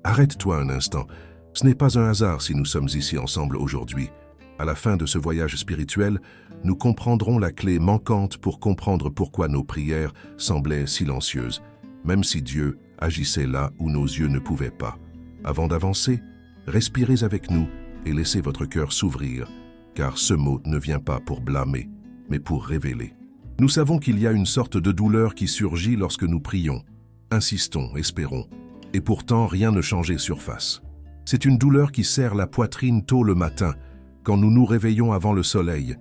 Arrête-toi un instant. Ce n'est pas un hasard si nous sommes ici ensemble aujourd'hui. À la fin de ce voyage spirituel, nous comprendrons la clé manquante pour comprendre pourquoi nos prières semblaient silencieuses, même si Dieu agissait là où nos yeux ne pouvaient pas. Avant d'avancer, respirez avec nous et laissez votre cœur s'ouvrir, car ce mot ne vient pas pour blâmer, mais pour révéler. Nous savons qu'il y a une sorte de douleur qui surgit lorsque nous prions. Insistons, espérons, et pourtant rien ne changeait surface. C'est une douleur qui serre la poitrine tôt le matin, quand nous nous réveillons avant le soleil,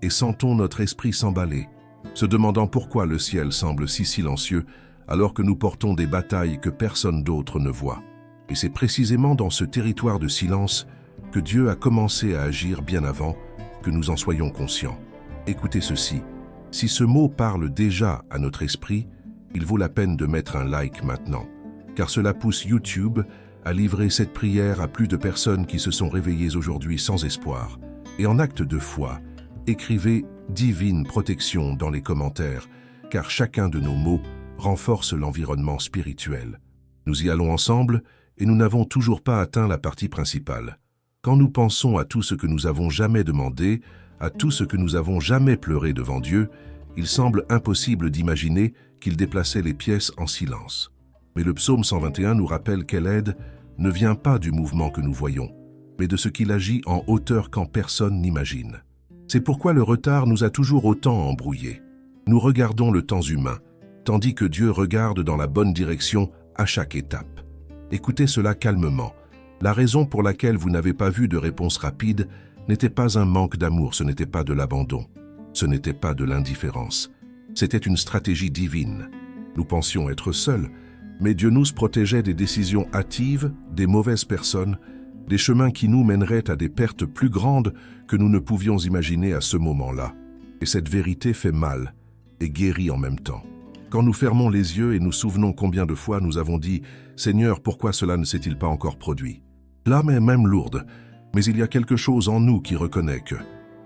et sentons notre esprit s'emballer, se demandant pourquoi le ciel semble si silencieux, alors que nous portons des batailles que personne d'autre ne voit. Et c'est précisément dans ce territoire de silence que Dieu a commencé à agir bien avant que nous en soyons conscients. Écoutez ceci, si ce mot parle déjà à notre esprit, il vaut la peine de mettre un like maintenant, car cela pousse YouTube à livrer cette prière à plus de personnes qui se sont réveillées aujourd'hui sans espoir. Et en acte de foi, écrivez « Divine protection » dans les commentaires, car chacun de nos mots renforce l'environnement spirituel. Nous y allons ensemble et nous n'avons toujours pas atteint la partie principale. Quand nous pensons à tout ce que nous avons jamais demandé, à tout ce que nous avons jamais pleuré devant Dieu, il semble impossible d'imaginer qu'il déplaçait les pièces en silence. Mais le psaume 121 nous rappelle quelle aide ne vient pas du mouvement que nous voyons, mais de ce qu'il agit en hauteur quand personne n'imagine. C'est pourquoi le retard nous a toujours autant embrouillés. Nous regardons le temps humain, tandis que Dieu regarde dans la bonne direction à chaque étape. Écoutez cela calmement. La raison pour laquelle vous n'avez pas vu de réponse rapide n'était pas un manque d'amour, ce n'était pas de l'abandon, ce n'était pas de l'indifférence. C'était une stratégie divine. Nous pensions être seuls, mais Dieu nous protégeait des décisions hâtives, des mauvaises personnes, des chemins qui nous mèneraient à des pertes plus grandes que nous ne pouvions imaginer à ce moment-là. Et cette vérité fait mal et guérit en même temps. Quand nous fermons les yeux et nous souvenons combien de fois nous avons dit « Seigneur, pourquoi cela ne s'est-il pas encore produit ?» L'âme est même lourde, mais il y a quelque chose en nous qui reconnaît que,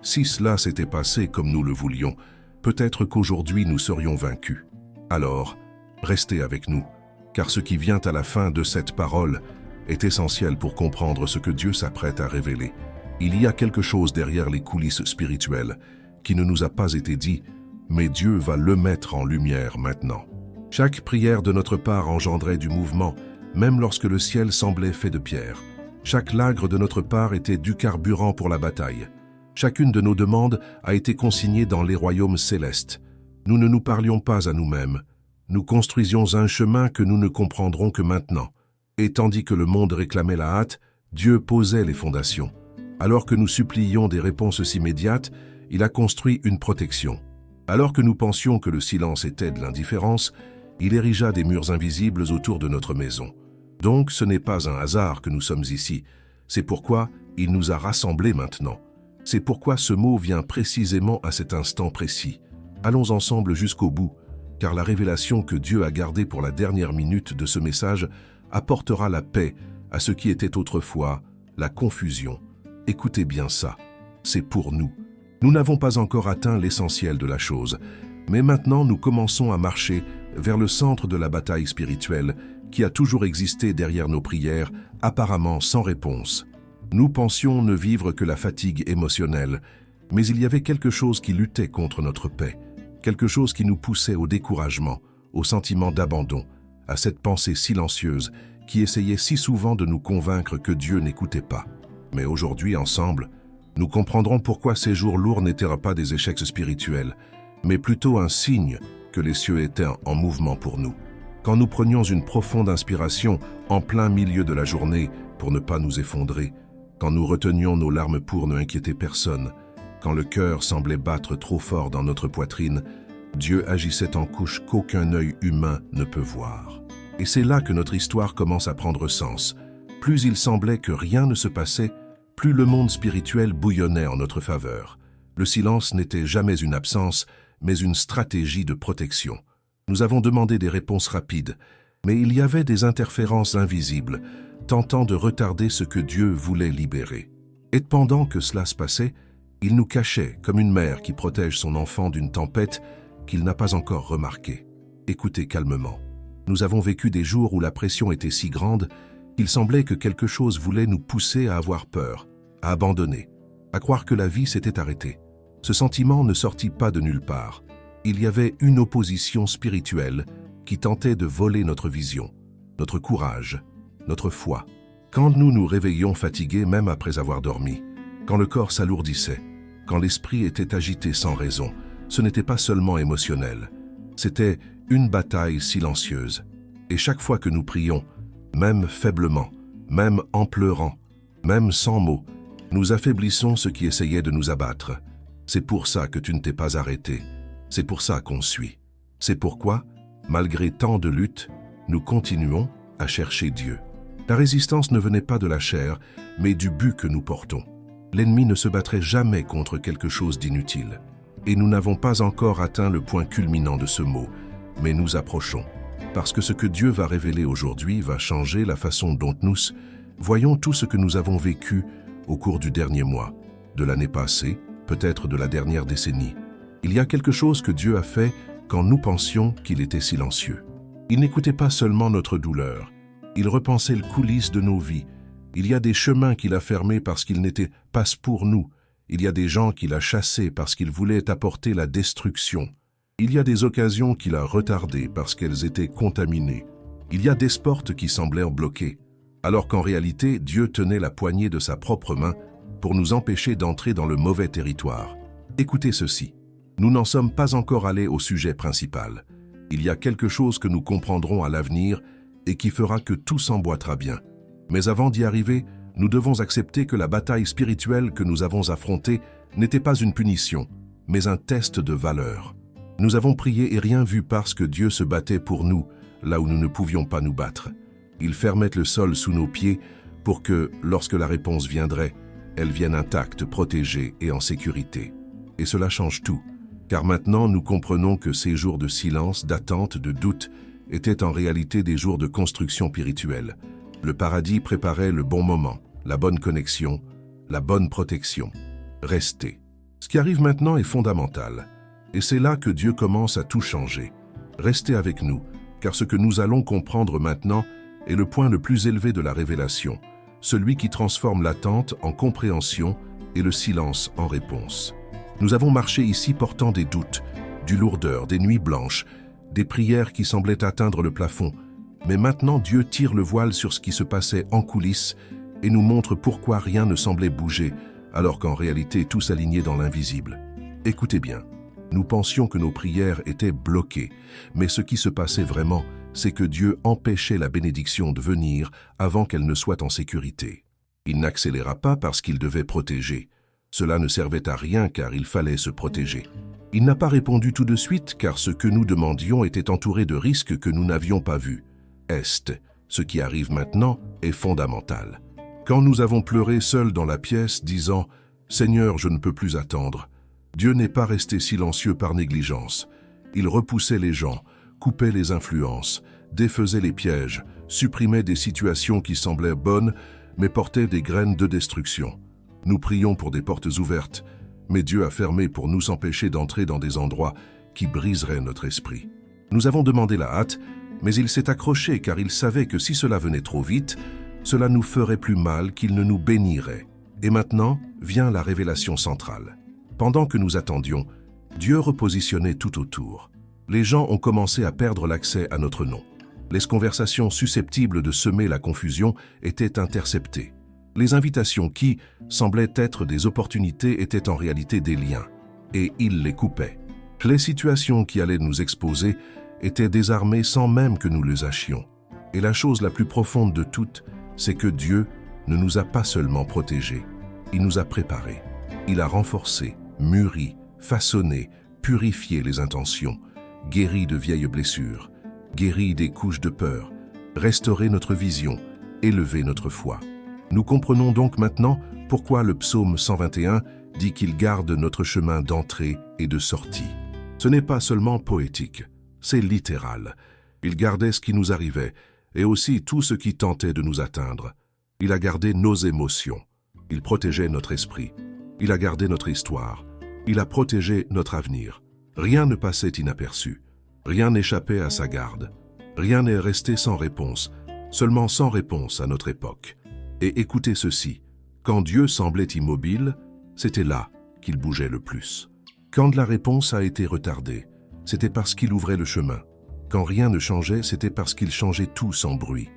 si cela s'était passé comme nous le voulions, peut-être qu'aujourd'hui nous serions vaincus. Alors, restez avec nous, car ce qui vient à la fin de cette parole est essentiel pour comprendre ce que Dieu s'apprête à révéler. Il y a quelque chose derrière les coulisses spirituelles qui ne nous a pas été dit, mais Dieu va le mettre en lumière maintenant. Chaque prière de notre part engendrait du mouvement, même lorsque le ciel semblait fait de pierre. Chaque lagre de notre part était du carburant pour la bataille. Chacune de nos demandes a été consignée dans les royaumes célestes. Nous ne nous parlions pas à nous-mêmes. Nous construisions un chemin que nous ne comprendrons que maintenant. Et tandis que le monde réclamait la hâte, Dieu posait les fondations. Alors que nous supplions des réponses immédiates, il a construit une protection. Alors que nous pensions que le silence était de l'indifférence, il érigea des murs invisibles autour de notre maison. Donc ce n'est pas un hasard que nous sommes ici. C'est pourquoi il nous a rassemblés maintenant. C'est pourquoi ce mot vient précisément à cet instant précis. Allons ensemble jusqu'au bout, car la révélation que Dieu a gardée pour la dernière minute de ce message apportera la paix à ce qui était autrefois la confusion. Écoutez bien ça, c'est pour nous. Nous n'avons pas encore atteint l'essentiel de la chose, mais maintenant nous commençons à marcher vers le centre de la bataille spirituelle qui a toujours existé derrière nos prières, apparemment sans réponse. Nous pensions ne vivre que la fatigue émotionnelle, mais il y avait quelque chose qui luttait contre notre paix, quelque chose qui nous poussait au découragement, au sentiment d'abandon, à cette pensée silencieuse qui essayait si souvent de nous convaincre que Dieu n'écoutait pas. Mais aujourd'hui, ensemble, nous comprendrons pourquoi ces jours lourds n'étaient pas des échecs spirituels, mais plutôt un signe que les cieux étaient en mouvement pour nous. Quand nous prenions une profonde inspiration en plein milieu de la journée pour ne pas nous effondrer, quand nous retenions nos larmes pour ne inquiéter personne, quand le cœur semblait battre trop fort dans notre poitrine, Dieu agissait en couche qu'aucun œil humain ne peut voir. Et c'est là que notre histoire commence à prendre sens. Plus il semblait que rien ne se passait, plus le monde spirituel bouillonnait en notre faveur. Le silence n'était jamais une absence, mais une stratégie de protection. Nous avons demandé des réponses rapides, mais il y avait des interférences invisibles, tentant de retarder ce que Dieu voulait libérer. Et pendant que cela se passait, il nous cachait comme une mère qui protège son enfant d'une tempête qu'il n'a pas encore remarquée. Écoutez calmement. Nous avons vécu des jours où la pression était si grande Il semblait que quelque chose voulait nous pousser à avoir peur, à abandonner, à croire que la vie s'était arrêtée. Ce sentiment ne sortit pas de nulle part. Il y avait une opposition spirituelle qui tentait de voler notre vision, notre courage, notre foi. Quand nous nous réveillions fatigués même après avoir dormi, quand le corps s'alourdissait, quand l'esprit était agité sans raison, ce n'était pas seulement émotionnel, c'était une bataille silencieuse. Et chaque fois que nous prions, même faiblement, même en pleurant, même sans mots, nous affaiblissons ce qui essayait de nous abattre. C'est pour ça que tu ne t'es pas arrêté. C'est pour ça qu'on suit. C'est pourquoi, malgré tant de luttes, nous continuons à chercher Dieu. La résistance ne venait pas de la chair, mais du but que nous portons. L'ennemi ne se battrait jamais contre quelque chose d'inutile. Et nous n'avons pas encore atteint le point culminant de ce mot, mais nous approchons. Parce que ce que Dieu va révéler aujourd'hui va changer la façon dont nous voyons tout ce que nous avons vécu au cours du dernier mois, de l'année passée, peut-être de la dernière décennie. Il y a quelque chose que Dieu a fait quand nous pensions qu'il était silencieux. Il n'écoutait pas seulement notre douleur, il repensait les coulisses de nos vies. Il y a des chemins qu'il a fermés parce qu'ils n'étaient pas pour nous. Il y a des gens qu'il a chassés parce qu'ils voulaient apporter la destruction. Il y a des occasions qu'il a retardées parce qu'elles étaient contaminées. Il y a des portes qui semblèrent bloquées, alors qu'en réalité, Dieu tenait la poignée de sa propre main pour nous empêcher d'entrer dans le mauvais territoire. Écoutez ceci. Nous n'en sommes pas encore allés au sujet principal. Il y a quelque chose que nous comprendrons à l'avenir et qui fera que tout s'emboîtera bien. Mais avant d'y arriver, nous devons accepter que la bataille spirituelle que nous avons affrontée n'était pas une punition, mais un test de valeur. Nous avons prié et rien vu parce que Dieu se battait pour nous, là où nous ne pouvions pas nous battre. Il fermait le sol sous nos pieds pour que, lorsque la réponse viendrait, elle vienne intacte, protégée et en sécurité. Et cela change tout, car maintenant nous comprenons que ces jours de silence, d'attente, de doute, étaient en réalité des jours de construction spirituelle. Le paradis préparait le bon moment, la bonne connexion, la bonne protection. Restez. Ce qui arrive maintenant est fondamental. Et c'est là que Dieu commence à tout changer. Restez avec nous, car ce que nous allons comprendre maintenant est le point le plus élevé de la révélation, celui qui transforme l'attente en compréhension et le silence en réponse. Nous avons marché ici portant des doutes, du lourdeur, des nuits blanches, des prières qui semblaient atteindre le plafond. Mais maintenant Dieu tire le voile sur ce qui se passait en coulisses et nous montre pourquoi rien ne semblait bouger, alors qu'en réalité tout s'alignait dans l'invisible. Écoutez bien. Nous pensions que nos prières étaient bloquées, mais ce qui se passait vraiment, c'est que Dieu empêchait la bénédiction de venir avant qu'elle ne soit en sécurité. Il n'accéléra pas parce qu'il devait protéger. Cela ne servait à rien car il fallait se protéger. Il n'a pas répondu tout de suite car ce que nous demandions était entouré de risques que nous n'avions pas vus. Ce qui arrive maintenant est fondamental. Quand nous avons pleuré seuls dans la pièce, disant « Seigneur, je ne peux plus attendre », Dieu n'est pas resté silencieux par négligence. Il repoussait les gens, coupait les influences, défaisait les pièges, supprimait des situations qui semblaient bonnes, mais portaient des graines de destruction. Nous prions pour des portes ouvertes, mais Dieu a fermé pour nous empêcher d'entrer dans des endroits qui briseraient notre esprit. Nous avons demandé la hâte, mais il s'est accroché car il savait que si cela venait trop vite, cela nous ferait plus mal qu'il ne nous bénirait. Et maintenant vient la révélation centrale. Pendant que nous attendions, Dieu repositionnait tout autour. Les gens ont commencé à perdre l'accès à notre nom. Les conversations susceptibles de semer la confusion étaient interceptées. Les invitations qui semblaient être des opportunités étaient en réalité des liens, et il les coupait. Les situations qui allaient nous exposer étaient désarmées sans même que nous le sachions. Et la chose la plus profonde de toutes, c'est que Dieu ne nous a pas seulement protégés, il nous a préparés. Il a renforcé, mûri, façonné, purifié les intentions, guéri de vieilles blessures, guéri des couches de peur, restauré notre vision, élevé notre foi. Nous comprenons donc maintenant pourquoi le psaume 121 dit qu'il garde notre chemin d'entrée et de sortie. Ce n'est pas seulement poétique, c'est littéral. Il gardait ce qui nous arrivait et aussi tout ce qui tentait de nous atteindre. Il a gardé nos émotions, il protégeait notre esprit, il a gardé notre histoire, il a protégé notre avenir. Rien ne passait inaperçu, rien n'échappait à sa garde, rien n'est resté sans réponse, seulement sans réponse à notre époque. Et écoutez ceci, quand Dieu semblait immobile, c'était là qu'il bougeait le plus. Quand la réponse a été retardée, c'était parce qu'il ouvrait le chemin. Quand rien ne changeait, c'était parce qu'il changeait tout sans bruit.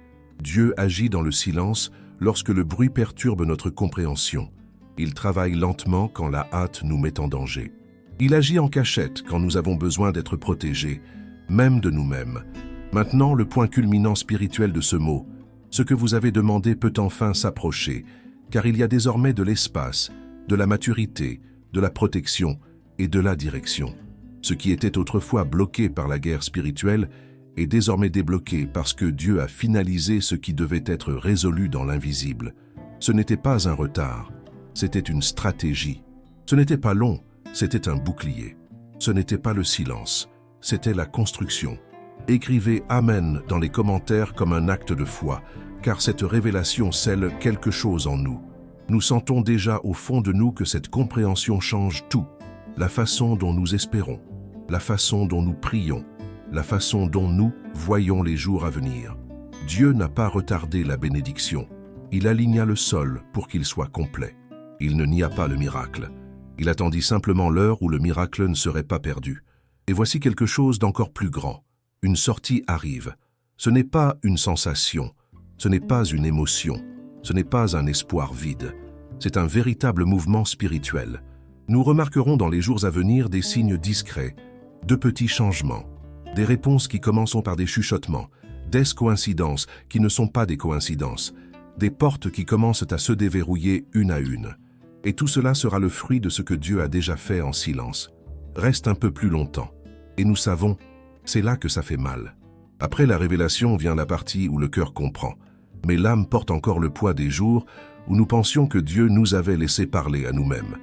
Dieu agit dans le silence lorsque le bruit perturbe notre compréhension. Il travaille lentement quand la hâte nous met en danger. Il agit en cachette quand nous avons besoin d'être protégés, même de nous-mêmes. Maintenant, le point culminant spirituel de ce mot. Ce que vous avez demandé peut enfin s'approcher, car il y a désormais de l'espace, de la maturité, de la protection et de la direction. Ce qui était autrefois bloqué par la guerre spirituelle est désormais débloqué parce que Dieu a finalisé ce qui devait être résolu dans l'invisible. Ce n'était pas un retard, c'était une stratégie. Ce n'était pas long, c'était un bouclier. Ce n'était pas le silence, c'était la construction. Écrivez « Amen » dans les commentaires comme un acte de foi, car cette révélation scelle quelque chose en nous. Nous sentons déjà au fond de nous que cette compréhension change tout. La façon dont nous espérons, la façon dont nous prions, la façon dont nous voyons les jours à venir. Dieu n'a pas retardé la bénédiction. Il aligna le sol pour qu'il soit complet. Il ne nia pas le miracle. Il attendit simplement l'heure où le miracle ne serait pas perdu. Et voici quelque chose d'encore plus grand. Une sortie arrive. Ce n'est pas une sensation, ce n'est pas une émotion, ce n'est pas un espoir vide. C'est un véritable mouvement spirituel. Nous remarquerons dans les jours à venir des signes discrets, de petits changements, des réponses qui commencent par des chuchotements, des coïncidences qui ne sont pas des coïncidences, des portes qui commencent à se déverrouiller une à une. Et tout cela sera le fruit de ce que Dieu a déjà fait en silence. Reste un peu plus longtemps. Et nous savons, c'est là que ça fait mal. Après la révélation vient la partie où le cœur comprend. Mais l'âme porte encore le poids des jours où nous pensions que Dieu nous avait laissé parler à nous-mêmes.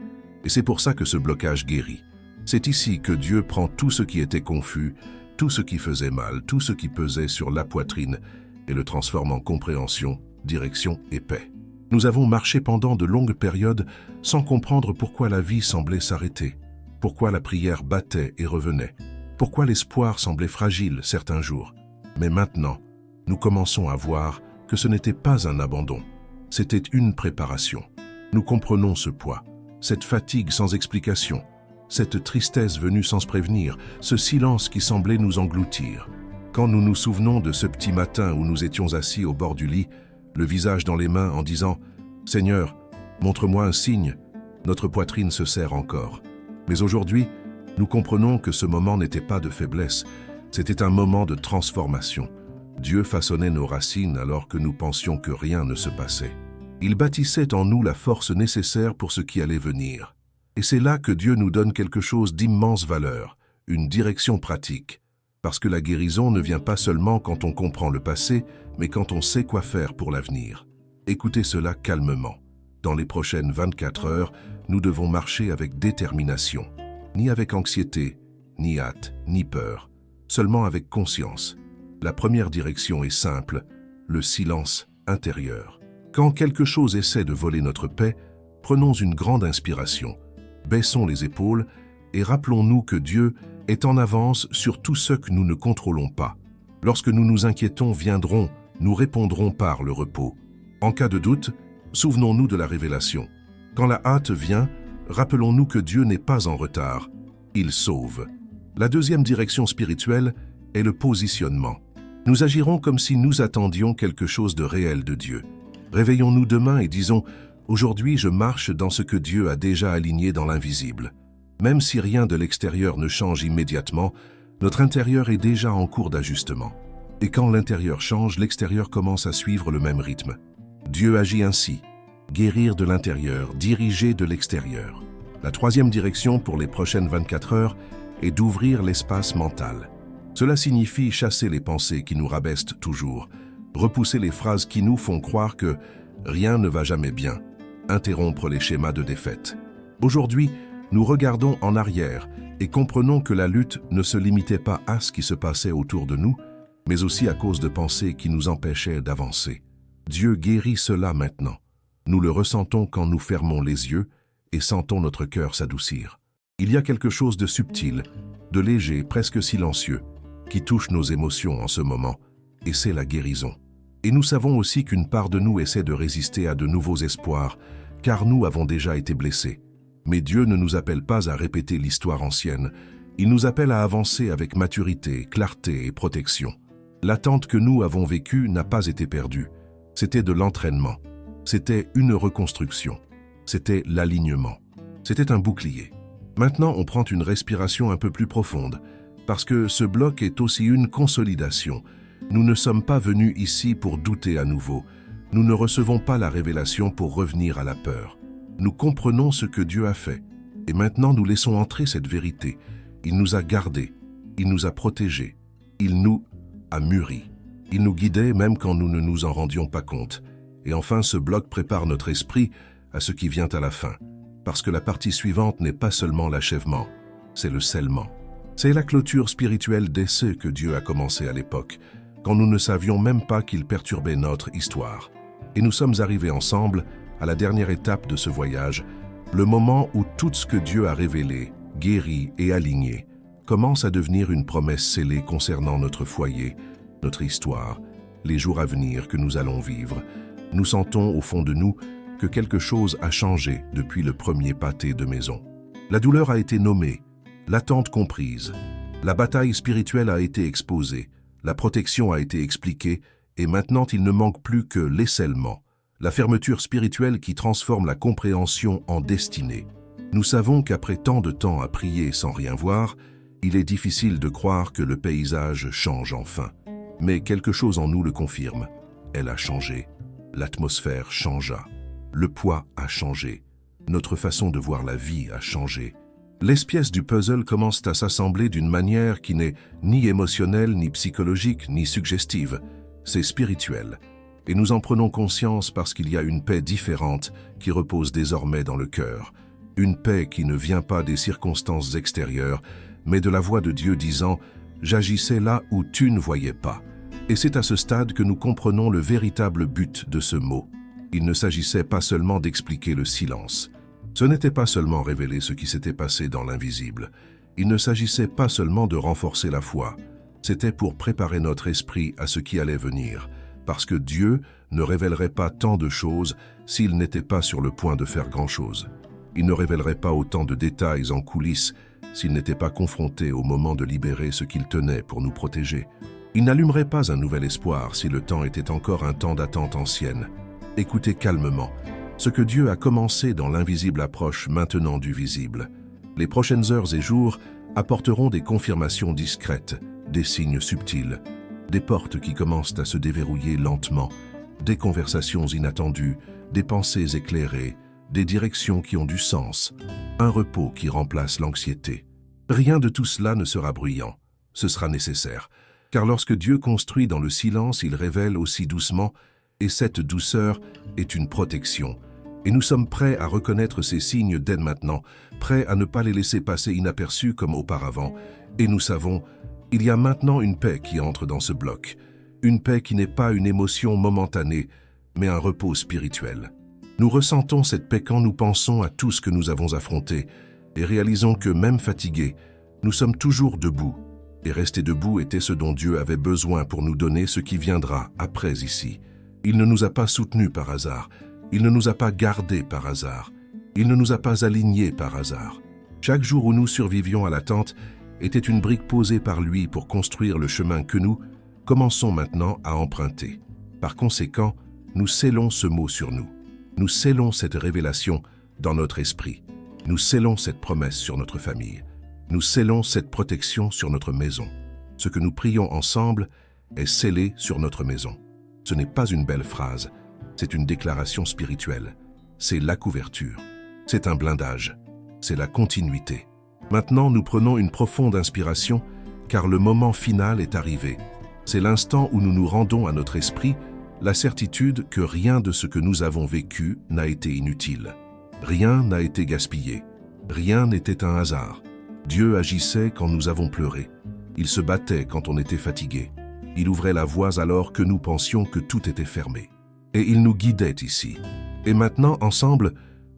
Et c'est pour ça que ce blocage guérit. C'est ici que Dieu prend tout ce qui était confus, tout ce qui faisait mal, tout ce qui pesait sur la poitrine et le transforme en compréhension, direction et paix. Nous avons marché pendant de longues périodes sans comprendre pourquoi la vie semblait s'arrêter, pourquoi la prière battait et revenait, pourquoi l'espoir semblait fragile certains jours. Mais maintenant, nous commençons à voir que ce n'était pas un abandon, c'était une préparation. Nous comprenons ce poids, cette fatigue sans explication, cette tristesse venue sans se prévenir, ce silence qui semblait nous engloutir. Quand nous nous souvenons de ce petit matin où nous étions assis au bord du lit, le visage dans les mains en disant « Seigneur, montre-moi un signe », notre poitrine se serre encore. Mais aujourd'hui, nous comprenons que ce moment n'était pas de faiblesse, c'était un moment de transformation. Dieu façonnait nos racines alors que nous pensions que rien ne se passait. Il bâtissait en nous la force nécessaire pour ce qui allait venir. Et c'est là que Dieu nous donne quelque chose d'immense valeur, une direction pratique. Parce que la guérison ne vient pas seulement quand on comprend le passé, mais quand on sait quoi faire pour l'avenir. Écoutez cela calmement. Dans les prochaines 24 heures, nous devons marcher avec détermination. Ni avec anxiété, ni hâte, ni peur. Seulement avec conscience. La première direction est simple, le silence intérieur. Quand quelque chose essaie de voler notre paix, prenons une grande inspiration. Baissons les épaules et rappelons-nous que Dieu est en avance sur tout ce que nous ne contrôlons pas. Lorsque nous nous inquiétons viendront, nous répondrons par le repos. En cas de doute, souvenons-nous de la révélation. Quand la hâte vient, rappelons-nous que Dieu n'est pas en retard, il sauve. La deuxième direction spirituelle est le positionnement. Nous agirons comme si nous attendions quelque chose de réel de Dieu. Réveillons-nous demain et disons « Aujourd'hui, je marche dans ce que Dieu a déjà aligné dans l'invisible ». Même si rien de l'extérieur ne change immédiatement, notre intérieur est déjà en cours d'ajustement. Et quand l'intérieur change, l'extérieur commence à suivre le même rythme. Dieu agit ainsi, guérir de l'intérieur, diriger de l'extérieur. La troisième direction pour les prochaines 24 heures est d'ouvrir l'espace mental. Cela signifie chasser les pensées qui nous rabaissent toujours, repousser les phrases qui nous font croire que rien ne va jamais bien, interrompre les schémas de défaite. Aujourd'hui, nous regardons en arrière et comprenons que la lutte ne se limitait pas à ce qui se passait autour de nous, mais aussi à cause de pensées qui nous empêchaient d'avancer. Dieu guérit cela maintenant. Nous le ressentons quand nous fermons les yeux et sentons notre cœur s'adoucir. Il y a quelque chose de subtil, de léger, presque silencieux, qui touche nos émotions en ce moment, et c'est la guérison. Et nous savons aussi qu'une part de nous essaie de résister à de nouveaux espoirs, car nous avons déjà été blessés. Mais Dieu ne nous appelle pas à répéter l'histoire ancienne. Il nous appelle à avancer avec maturité, clarté et protection. L'attente que nous avons vécue n'a pas été perdue. C'était de l'entraînement. C'était une reconstruction. C'était l'alignement. C'était un bouclier. Maintenant, on prend une respiration un peu plus profonde, parce que ce bloc est aussi une consolidation. Nous ne sommes pas venus ici pour douter à nouveau. Nous ne recevons pas la révélation pour revenir à la peur. Nous comprenons ce que Dieu a fait, et maintenant nous laissons entrer cette vérité. Il nous a gardés, il nous a protégés, il nous a mûris. Il nous guidait même quand nous ne nous en rendions pas compte. Et enfin, ce bloc prépare notre esprit à ce qui vient à la fin, parce que la partie suivante n'est pas seulement l'achèvement, c'est le scellement. C'est la clôture spirituelle d'essai que Dieu a commencé à l'époque, quand nous ne savions même pas qu'il perturbait notre histoire. Et nous sommes arrivés ensemble à la dernière étape de ce voyage, le moment où tout ce que Dieu a révélé, guéri et aligné commence à devenir une promesse scellée concernant notre foyer, notre histoire, les jours à venir que nous allons vivre. Nous sentons au fond de nous que quelque chose a changé depuis le premier pâté de maison. La douleur a été nommée, l'attente comprise, la bataille spirituelle a été exposée, la protection a été expliquée, et maintenant il ne manque plus que l'essellement, la fermeture spirituelle qui transforme la compréhension en destinée. Nous savons qu'après tant de temps à prier sans rien voir, il est difficile de croire que le paysage change enfin. Mais quelque chose en nous le confirme. Elle a changé. L'atmosphère changea. Le poids a changé. Notre façon de voir la vie a changé. Les pièces du puzzle commencent à s'assembler d'une manière qui n'est ni émotionnelle, ni psychologique, ni suggestive. C'est spirituel. Et nous en prenons conscience parce qu'il y a une paix différente qui repose désormais dans le cœur. Une paix qui ne vient pas des circonstances extérieures, mais de la voix de Dieu disant « J'agissais là où tu ne voyais pas ». Et c'est à ce stade que nous comprenons le véritable but de ce mot. Il ne s'agissait pas seulement d'expliquer le silence. Ce n'était pas seulement révéler ce qui s'était passé dans l'invisible. Il ne s'agissait pas seulement de renforcer la foi. C'était pour préparer notre esprit à ce qui allait venir, parce que Dieu ne révélerait pas tant de choses s'il n'était pas sur le point de faire grand-chose. Il ne révélerait pas autant de détails en coulisses s'il n'était pas confronté au moment de libérer ce qu'il tenait pour nous protéger. Il n'allumerait pas un nouvel espoir si le temps était encore un temps d'attente ancienne. Écoutez calmement. Ce que Dieu a commencé dans l'invisible approche maintenant du visible. Les prochaines heures et jours apporteront des confirmations discrètes, des signes subtils, des portes qui commencent à se déverrouiller lentement, des conversations inattendues, des pensées éclairées, des directions qui ont du sens, un repos qui remplace l'anxiété. Rien de tout cela ne sera bruyant. Ce sera nécessaire, car lorsque Dieu construit dans le silence, il révèle aussi doucement, et cette douceur est une protection. Et nous sommes prêts à reconnaître ces signes dès maintenant, prêts à ne pas les laisser passer inaperçus comme auparavant. Et nous savons, il y a maintenant une paix qui entre dans ce bloc, une paix qui n'est pas une émotion momentanée, mais un repos spirituel. Nous ressentons cette paix quand nous pensons à tout ce que nous avons affronté et réalisons que même fatigués, nous sommes toujours debout. Et rester debout était ce dont Dieu avait besoin pour nous donner ce qui viendra après ici. Il ne nous a pas soutenus par hasard, il ne nous a pas gardés par hasard, il ne nous a pas alignés par hasard. Chaque jour où nous survivions à l'attente était une brique posée par lui pour construire le chemin que nous commençons maintenant à emprunter. Par conséquent, nous scellons ce mot sur nous. Nous scellons cette révélation dans notre esprit. Nous scellons cette promesse sur notre famille. Nous scellons cette protection sur notre maison. Ce que nous prions ensemble est scellé sur notre maison. Ce n'est pas une belle phrase, c'est une déclaration spirituelle. C'est la couverture. C'est un blindage. C'est la continuité. Maintenant, nous prenons une profonde inspiration, car le moment final est arrivé. C'est l'instant où nous nous rendons à notre esprit la certitude que rien de ce que nous avons vécu n'a été inutile. Rien n'a été gaspillé. Rien n'était un hasard. Dieu agissait quand nous avons pleuré. Il se battait quand on était fatigué. Il ouvrait la voie alors que nous pensions que tout était fermé. Et il nous guidait ici. Et maintenant, ensemble,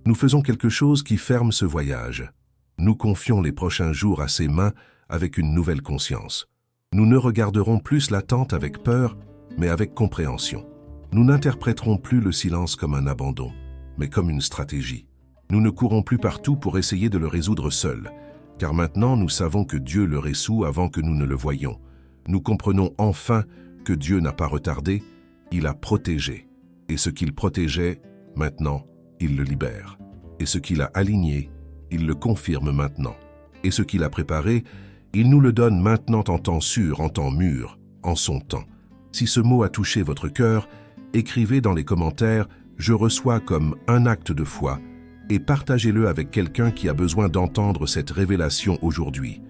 nous faisons quelque chose qui ferme ce voyage. Nous confions les prochains jours à ses mains avec une nouvelle conscience. Nous ne regarderons plus l'attente avec peur, mais avec compréhension. Nous n'interpréterons plus le silence comme un abandon, mais comme une stratégie. Nous ne courons plus partout pour essayer de le résoudre seuls, car maintenant nous savons que Dieu le résout avant que nous ne le voyions. Nous comprenons enfin que Dieu n'a pas retardé, il a protégé. Et ce qu'il protégeait, maintenant, il le libère. Et ce qu'il a aligné, il le confirme maintenant. Et ce qu'il a préparé, il nous le donne maintenant en temps sûr, en temps mûr, en son temps. Si ce mot a touché votre cœur, écrivez dans les commentaires « Je reçois comme un acte de foi » et partagez-le avec quelqu'un qui a besoin d'entendre cette révélation aujourd'hui.